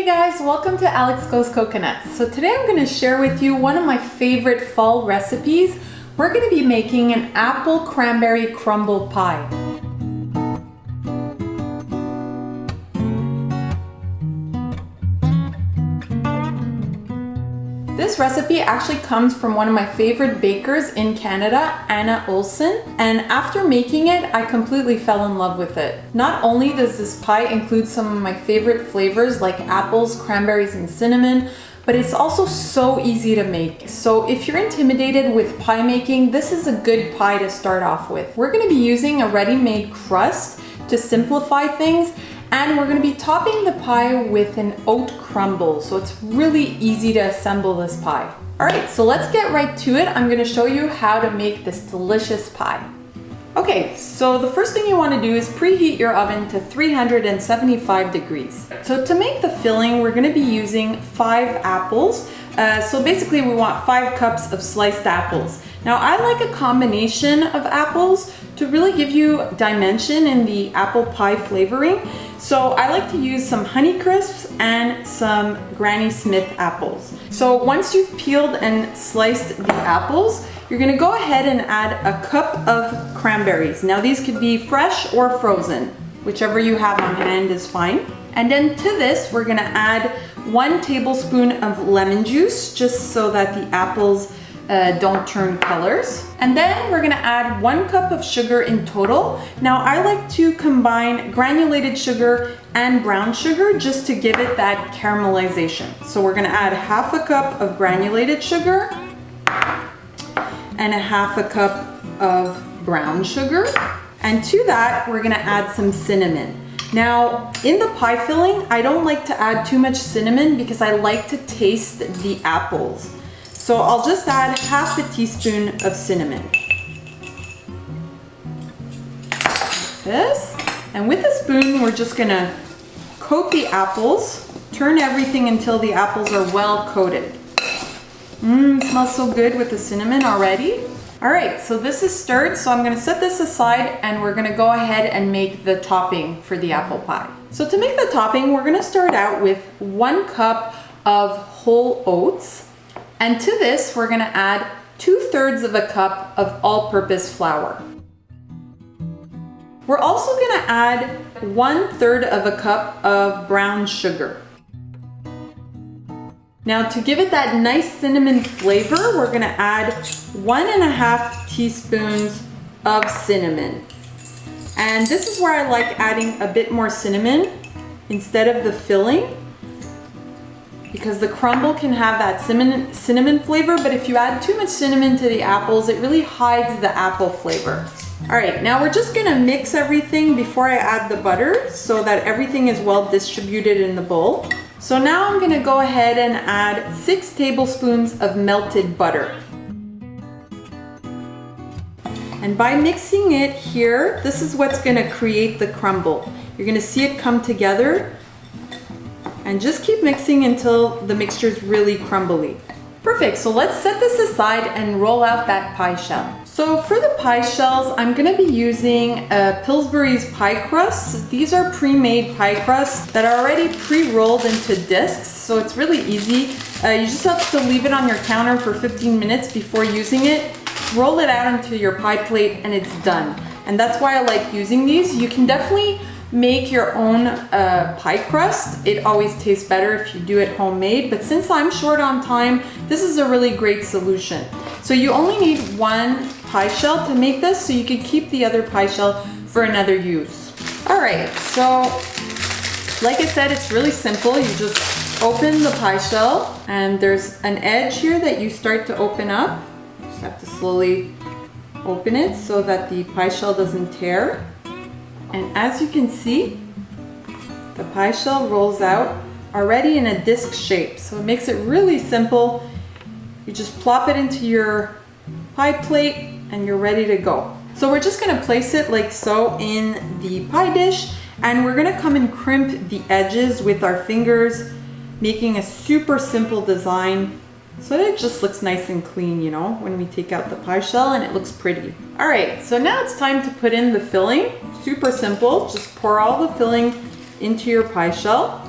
Hey guys, welcome to Alex Goes Coconuts. So today I'm going to share with you one of my favorite fall recipes. We're going to be making an apple cranberry crumble pie. This recipe actually comes from one of my favorite bakers in Canada, Anna Olsen, and after making it, I completely fell in love with it. Not only does this pie include some of my favorite flavors like apples, cranberries, and cinnamon, but it's also so easy to make. So if you're intimidated with pie making, this is a good pie to start off with. We're going to be using a ready-made crust to simplify things, and we're going to be topping the pie with an oat crumble, so it's really easy to assemble this pie. Alright, so let's get right to it. I'm going to show you how to make this delicious pie. Okay, so the first thing you want to do is preheat your oven to 375 degrees. So to make the filling, we're going to be using 5 apples. So basically we want 5 cups of sliced apples. Now I like a combination of apples to really give you dimension in the apple pie flavoring. So I like to use some Honey Crisps and some Granny Smith apples. So once you've peeled and sliced the apples, you're gonna go ahead and add a cup of cranberries. Now these could be fresh or frozen, whichever you have on hand is fine. And then to this, we're gonna add 1 tablespoon of lemon juice, just so that the apples don't turn colors. And then we're gonna add 1 cup of sugar in total. Now I like to combine granulated sugar and brown sugar just to give it that caramelization. So we're gonna add half a cup of granulated sugar and a half a cup of brown sugar. And to that, we're gonna add some cinnamon. Now, in the pie filling, I don't like to add too much cinnamon because I like to taste the apples. So I'll just add half a teaspoon of cinnamon. This. And with a spoon, we're just gonna coat the apples, turn everything until the apples are well coated. Smells so good with the cinnamon already. All right, so this is stirred, so I'm gonna set this aside and we're gonna go ahead and make the topping for the apple pie. So to make the topping, we're gonna start out with 1 cup of whole oats. And to this, we're gonna add 2/3 of a cup of all-purpose flour. We're also gonna add 1/3 of a cup of brown sugar. Now to give it that nice cinnamon flavor, we're gonna add 1.5 teaspoons of cinnamon. And this is where I like adding a bit more cinnamon instead of the filling, because the crumble can have that cinnamon flavor, but if you add too much cinnamon to the apples, it really hides the apple flavor. All right, now we're just gonna mix everything before I add the butter so that everything is well distributed in the bowl. So now I'm gonna go ahead and add 6 tablespoons of melted butter. And by mixing it here, this is what's gonna create the crumble. You're gonna see it come together, and just keep mixing until the mixture is really crumbly. Perfect, so let's set this aside and roll out that pie shell. So for the pie shells, I'm gonna be using Pillsbury's pie crusts. These are pre-made pie crusts that are already pre-rolled into discs, so it's really easy. You just have to leave it on your counter for 15 minutes before using it. Roll it out into your pie plate and it's done. And that's why I like using these. You can definitely make your own pie crust. It always tastes better if you do it homemade, but since I'm short on time, this is a really great solution. So you only need 1 pie shell to make this, so you can keep the other pie shell for another use. All right, so like I said, it's really simple. You just open the pie shell and there's an edge here that you start to open up. You just have to slowly open it so that the pie shell doesn't tear. And as you can see, the pie shell rolls out already in a disc shape. So it makes it really simple. You just plop it into your pie plate and you're ready to go. So we're just gonna place it like so in the pie dish, and we're gonna come and crimp the edges with our fingers, making a super simple design so that it just looks nice and clean, you know, when we take out the pie shell, and it looks pretty. All right, so now it's time to put in the filling. Super simple, just pour all the filling into your pie shell.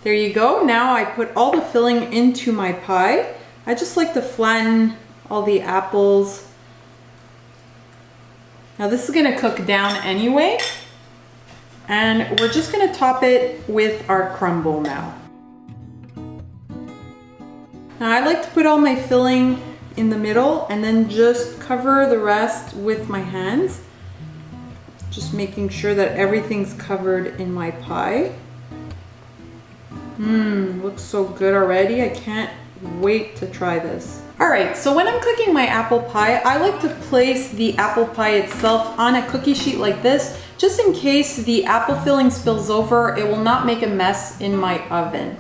There you go. Now I put all the filling into my pie. I just like to flatten all the apples. Now this is gonna cook down anyway. And we're just gonna top it with our crumble now. Now I like to put all my filling in the middle and then just cover the rest with my hands. Just making sure that everything's covered in my pie. Looks so good already. I can't wait to try this. All right, so when I'm cooking my apple pie, I like to place the apple pie itself on a cookie sheet like this, just in case the apple filling spills over, it will not make a mess in my oven.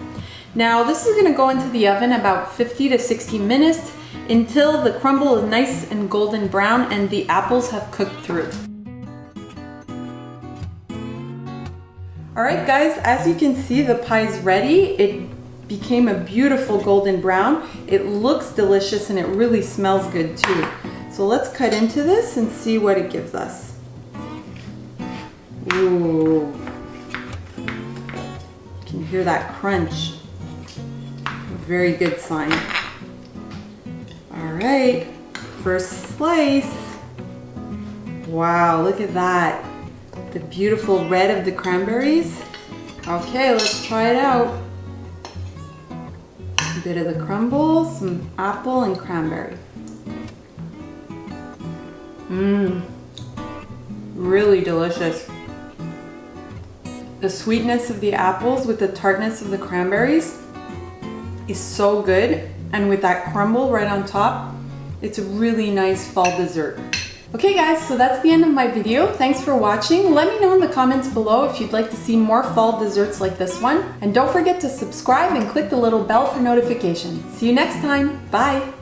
Now this is gonna go into the oven about 50 to 60 minutes until the crumble is nice and golden brown and the apples have cooked through. All right guys, as you can see, the pie is ready. It became a beautiful golden brown. It looks delicious and it really smells good too. So let's cut into this and see what it gives us. Ooh, you can hear that crunch. Very good sign. All right, first slice. Wow, look at that. The beautiful red of the cranberries. Okay, let's try it out. A bit of the crumble, some apple and cranberry. Really delicious. The sweetness of the apples with the tartness of the cranberries is so good, and with that crumble right on top, it's a really nice fall dessert. Okay guys, so that's the end of my video. Thanks for watching. Let me know in the comments below if you'd like to see more fall desserts like this one. And don't forget to subscribe and click the little bell for notifications. See you next time. Bye.